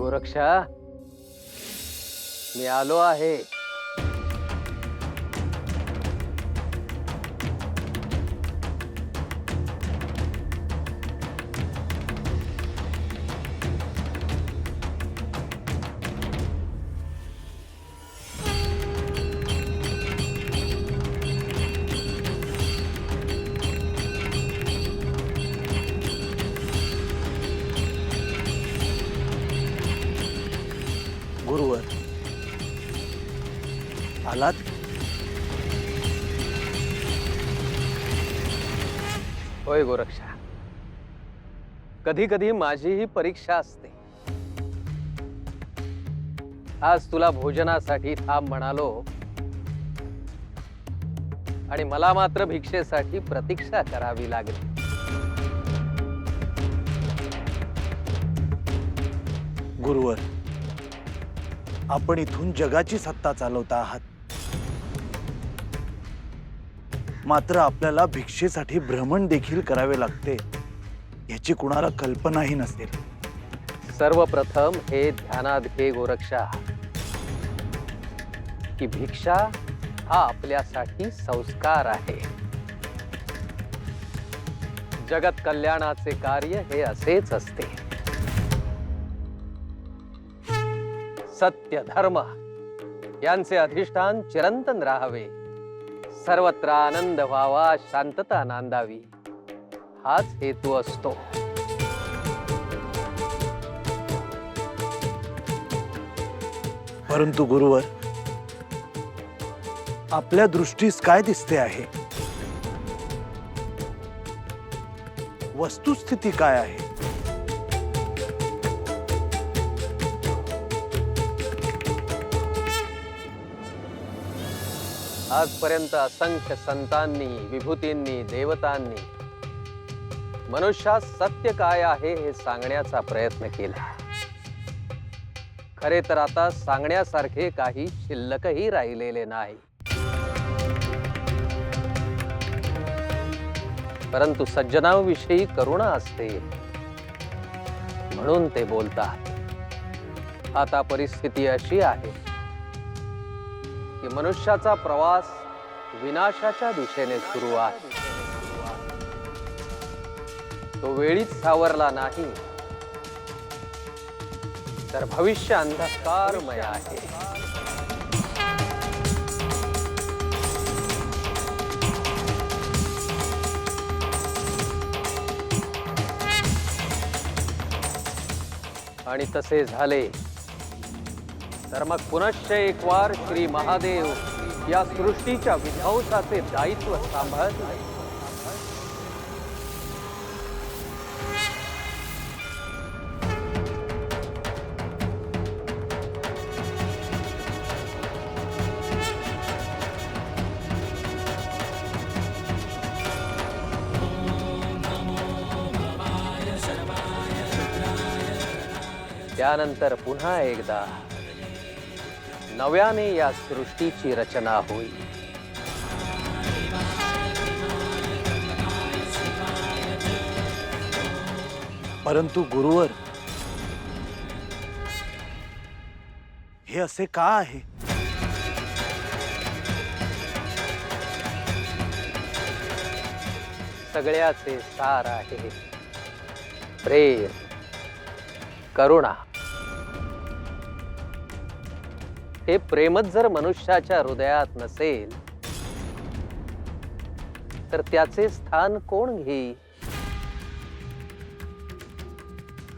गोरक्षा, मी आलो आहे. गुरुवर आलात? होय गोरक्षा, कधी कधी माझी ही परीक्षा असते. आज तुला भोजनासाठी थांब म्हणालो आणि मला मात्र भिक्षेसाठी प्रतीक्षा करावी लागली. गुरुवर, आपण इथून जगाची सत्ता चालवता आहात, मात्र आपल्याला भिक्षेसाठी भ्रमण देखील करावे लागते याची कुणाला कल्पनाही नसेल. सर्वप्रथम हे ध्यानात घे गोरक्षा, की भिक्षा हा आपल्यासाठी संस्कार आहे. जगत कल्याणाचे कार्य हे असेच असते. सत्य धर्म यांचे अधिष्ठान चिरंतन राहावे, सर्वत्र आनंद व्हावा, शांतता नांदावी, हाच हेतू असतो. परंतु गुरुवर, आपल्या दृष्टीस काय दिसते आहे? वस्तुस्थिती काय आहे? आजपर्यंत असंख्य संतांनी, विभूतींनी, देवतांनी मनुष्यात सत्य काय आहे हे सांगण्याचा प्रयत्न केला. खरे तर आता सांगण्यासारखे काही शिल्लकही राहिलेले नाही. परंतु सज्जनांविषयी करुणा असते म्हणून ते बोलतात. आता परिस्थिती अशी आहे की मनुष्याचा प्रवास विनाशाच्या दिशेने सुरू आहे. तो वेळीच सावरला नाही तर भविष्य अंधकारमय आहे. आणि तसे झाले तर मग पुनश्च एक वार श्री महादेव या सृष्टीच्या विध्वंसाचे दायित्व सांभाळतील. त्यानंतर पुन्हा एकदा नव्याने या सृष्टीची रचना होईल. परंतु गुरुवर, हे असे का आहे? सगळ्याचे सार आहे प्रेम, करुणा. हे प्रेमच जर मनुष्याच्या हृदयात नसेल तर त्याचे स्थान कोण घेईल?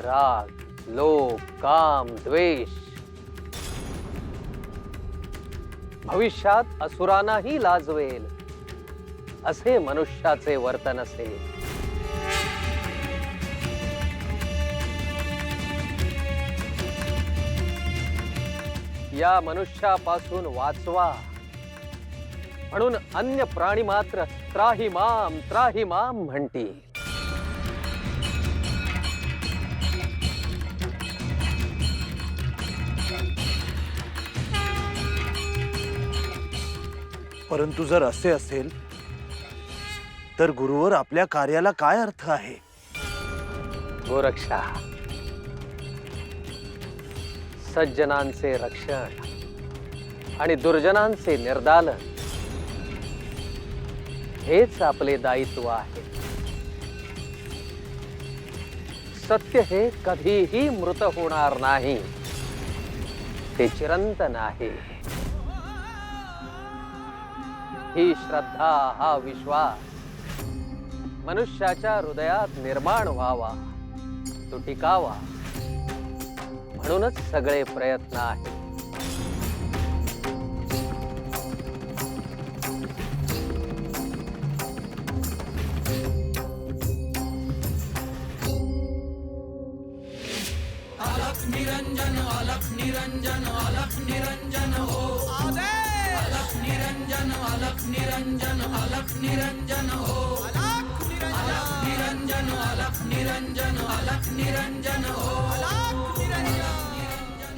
राग, लोभ, काम, द्वेष भविष्यात असुरांनाही लाजवेल असे मनुष्याचे वर्तन असेल. या मनुष्यापासून वाचवा म्हणून अन्य प्राणी मात्र त्राही माम म्हणतील. परंतु जर असे असेल तर गुरुवर, आपल्या कार्याला काय अर्थ आहे? गोरक्षा, सज्जनांचे रक्षण आणि दुर्जनांचे निर्दालन हेच आपले दायित्व आहे. सत्य हे कधीही मृत होणार नाही, ते चिरंतन आहे. ही श्रद्धा, हा विश्वास मनुष्याच्या हृदयात निर्माण व्हावा, तो टिकावा, म्हणूनच सगळे प्रयत्न आहेत. निरंजन अलख निरंजन अलख निरंजन हो अलख निरंजन अलख निरंजन अलख निरंजन हो अलख निरंजन अलख निरंजन अलख निरंजन हो.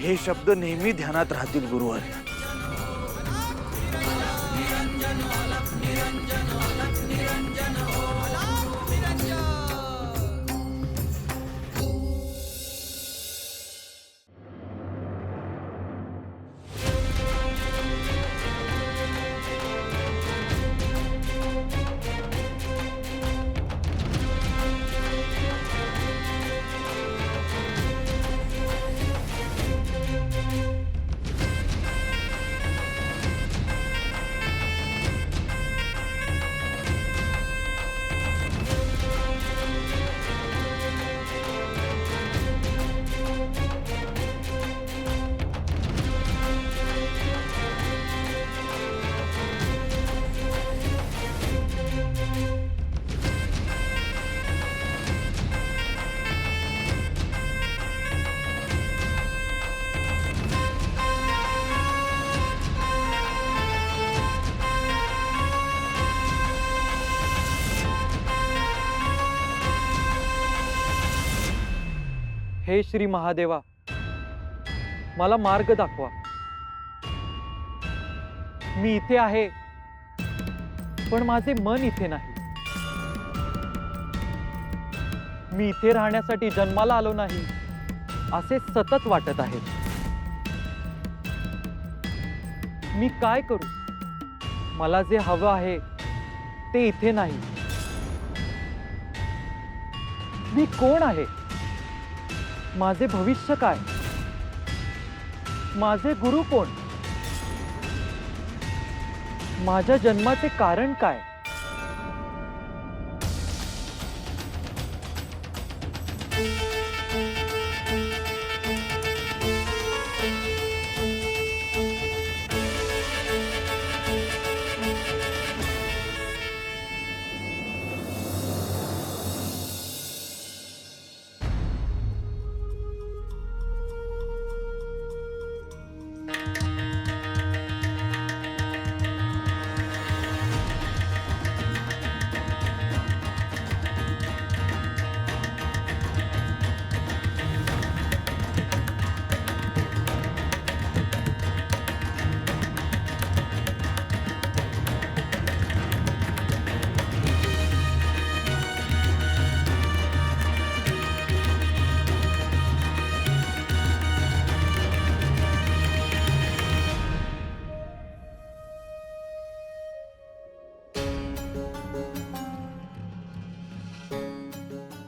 हे शब्द नेहमी ध्यानात राहतील गुरुवर. निरंजन अलख निरंजन अलख निरंजन हो. हे श्री महादेवा, मला मार्ग दाखवा. मी इथे आहे, पण माझे मन इथे नाही. मी इथे राहण्यासाठी जन्माला आलो नाही असे सतत वाटत आहे. मी काय करू? मला जे हवं आहे ते इथे नाही. मी कोण आहे? माझे भविष्य काय? माझे गुरु कोण? माझ्या जन्माचे कारण काय?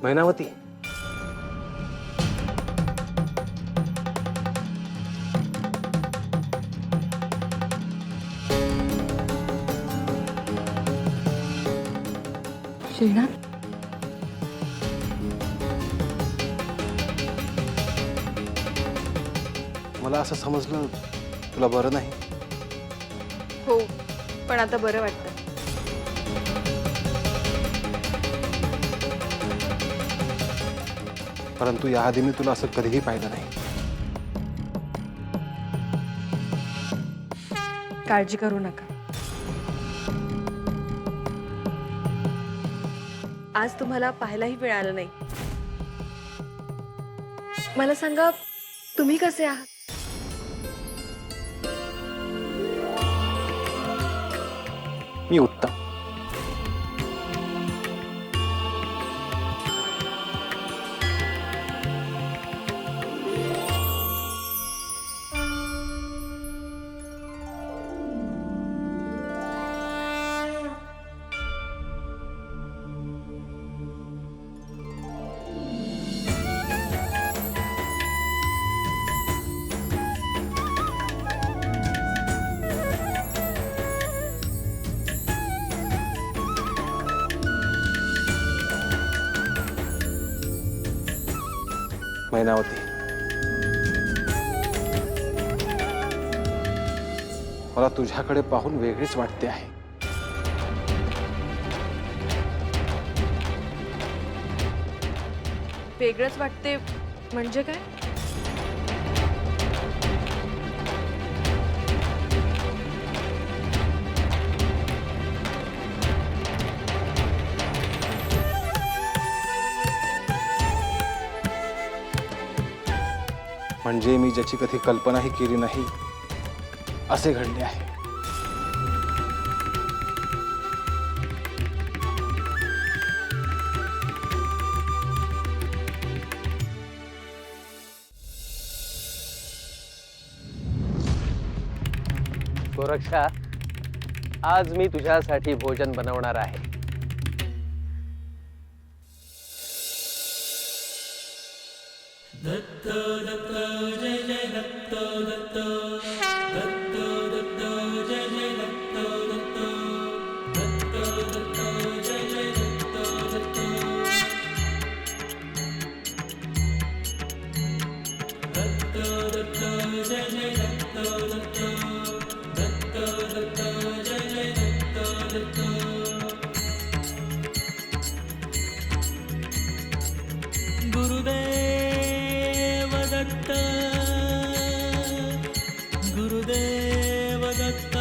मैनावती, श्रीनाथ, मला असं समजलं तुला बरं नाही. हो, पण आता बरं वाटतं. परंतु याआधी मी तुला असं कधीही पाहिलं नाही. काळजी करू नका. आज तुम्हाला पाहायलाही मिळालं नाही. मला सांगा, तुम्ही कसे आहात? मी उत्तम. मैनावती, मला तुझ्याकडे पाहून वेगळीच वाटते आहे. वेगळंच वाटते म्हणजे काय? म्हणजे मी ज्याची कधी कल्पनाही केली नाही असे घडले आहे. सुरक्षा, आज मी तुझ्यासाठी भोजन बनवणार आहे. गुरुदेव दत्त, गुरुदेव दत्त,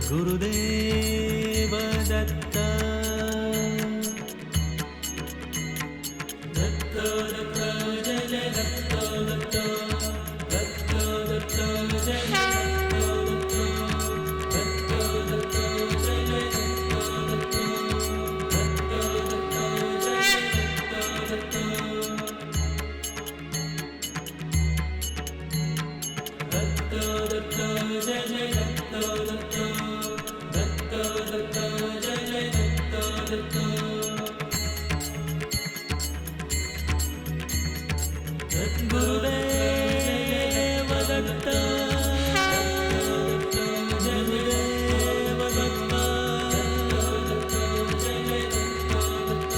गुरुदेव दत्त. दत्त दत्त जय जय दत्त दत्त, दत्त दत्त जय जय दत्त दत्त, दत्त दत्त जय जय दत्त दत्त, दत्त दत्त जय जय दत्त दत्त. दत्त दत्त जय जय दत्त दत्त, दत्त दत्त जय जय दत्त दत्त. गुरुदेव दत्त, गुरुदेव दत्त, जय जय दत्त.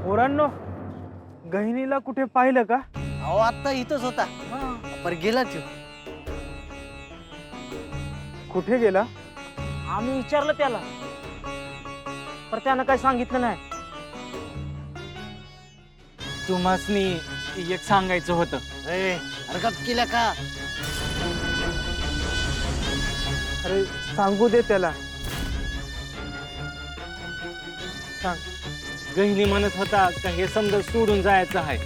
पोरांनो, गहिनीला कुठे पाहिलं का? अहो आता इथंच होता, पर गेला तो. कुठे गेला? आम्ही विचारलं त्याला, पर त्यानं काही सांगितलं नाही. तुम्हासनी एक सांगायचं होतं. अरे गप केला का? अरे सांगू दे त्याला. सांग. गहिनी म्हणत होता का हे समजा सोडून जायचं आहे.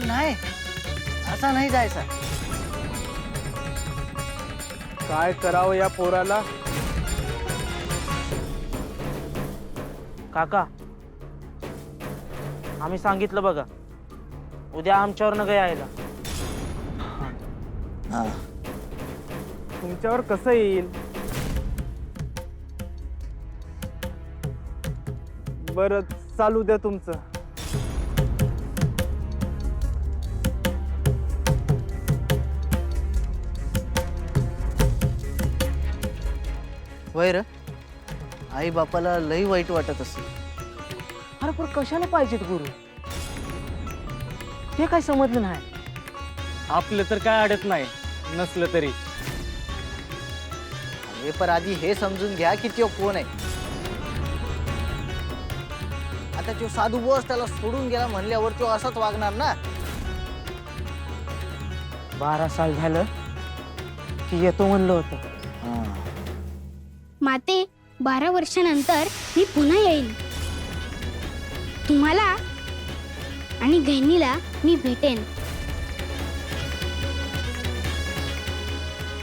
नाही, असा नाही जायचा. काय करावं या पोराला? काका, आम्ही सांगितलं बघा, उद्या आमच्यावर नका यायला. तुमच्यावर कसं येईल? बरं, चालू द्या तुमचं. वैर, आई बापाला लई वाईट वाटत असेल. अरे पण कशाला पाहिजेत गुरु? ते काय समजलं नाही. आपलं तर काय अडत नाही, नसलं तरी. अरे पण आधी हे समजून घ्या की तो कोण आहे. आता तो साधू बॉस त्याला सोडून गेला म्हणल्यावर तो असाच वागणार ना. 12 साल झालं की येतो म्हणलं होतं. माते, 12 वर्षानंतर मी पुन्हा येईल. तुम्हाला आणि गहिनीला मी भेटेन.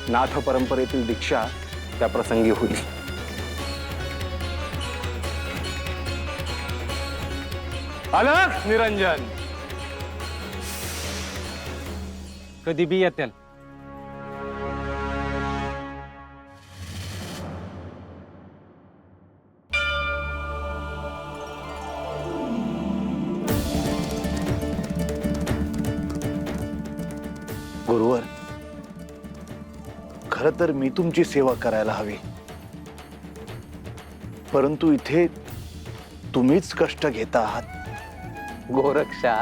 नाथ परंपरेतील दीक्षा त्या प्रसंगी होईल. अलख निरंजन. कधी बी येतील. गुरुवर, खर तर मी तुमची सेवा करायला हवी, परंतु इथे तुम्हीच कष्ट घेता आहात. गोरक्षा,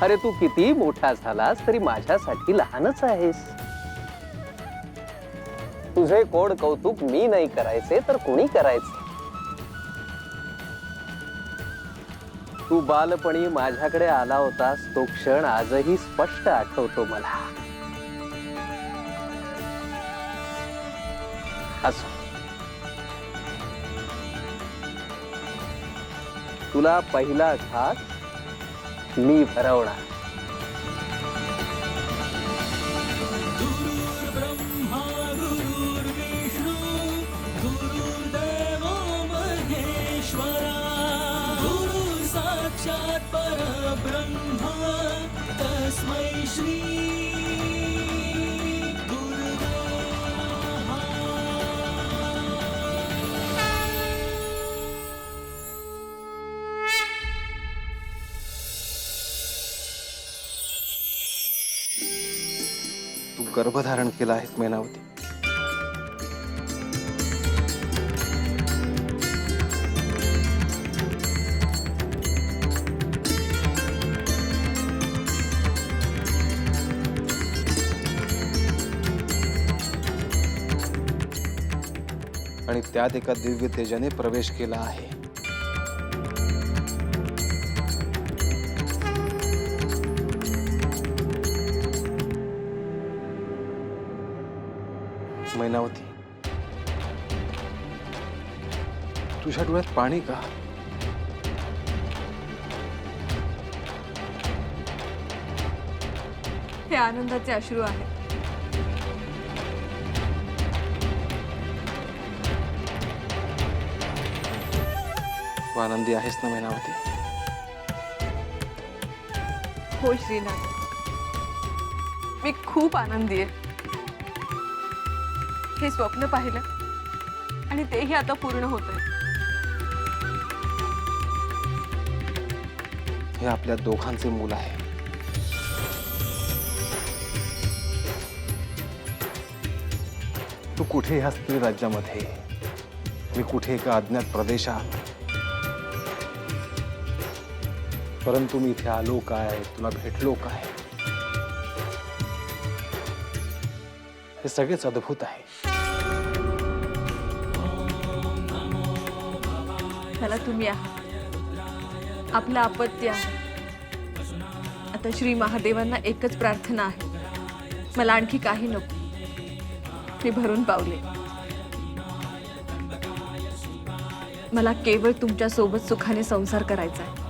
अरे तू किती मोठा झालास तरी माझ्यासाठी लहानच आहेस. तुझे कोड कौतुक मी नाही करायचे तर कोणी करायचे? तू बालपणी माझ्याकडे आला होतास तो क्षण आजही स्पष्ट आठवतो मला. असो, तुला पहिला घास मी भरवणार. गुरुर्ब्रह्मा गुरुर्विष्णू गुरुर्देवो महेश्वरा गुरु साक्षात् परब्रह्म तस्मै श्री गुरुवे नमः. तू गर्भधारण केला आहेस मैनावती. आणि त्यात एका दिव्य तेजाने प्रवेश केला आहे. मैनावती, तुझ्या डोळ्यात पाणी का? हे आनंदाचे अश्रू आहेत. तू आनंदी आहेस ना मैनावती? हो श्रीनाथ, मी खूप आनंदी आहे. हे स्वप्न पाहिलं आणि तेही आता पूर्ण होतंय. हे आपल्या दोघांचे मूल आहे. तू कुठे ह्या स्त्री राज्यामध्ये, मी कुठे एका अज्ञात प्रदेशात, परंतु मी इथे आलो काय, तुला भेटलो काय, हे सगळेच अद्भुत आहे. त्याला तुम्ही आहात, आपलं अपत्य आहे. आता श्री महादेवांना एकच प्रार्थना आहे, मला आणखी काही नको. मी भरून पावले. मला केवळ तुमच्या सोबत सुखाने संसार करायचा आहे.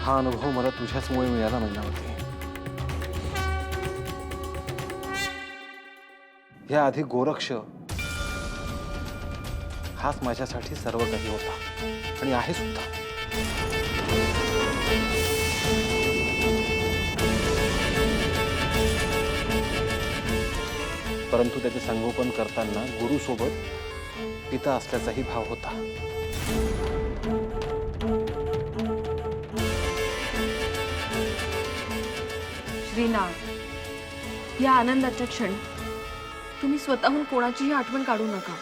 हा अनुभव मला तुझ्याचमुळे मिळाला मैनावती. या आधी गोरक्ष हाच माझ्यासाठी सर्व काही होता आणि आहे सुद्धा. परंतु त्याचे संगोपन करताना गुरुसोबत पिता असल्याचाही भाव होता. श्रीनाथ, या आनंदाच्या क्षणी तुम्ही स्वतःहून कोणाचीही आठवण काढू नका.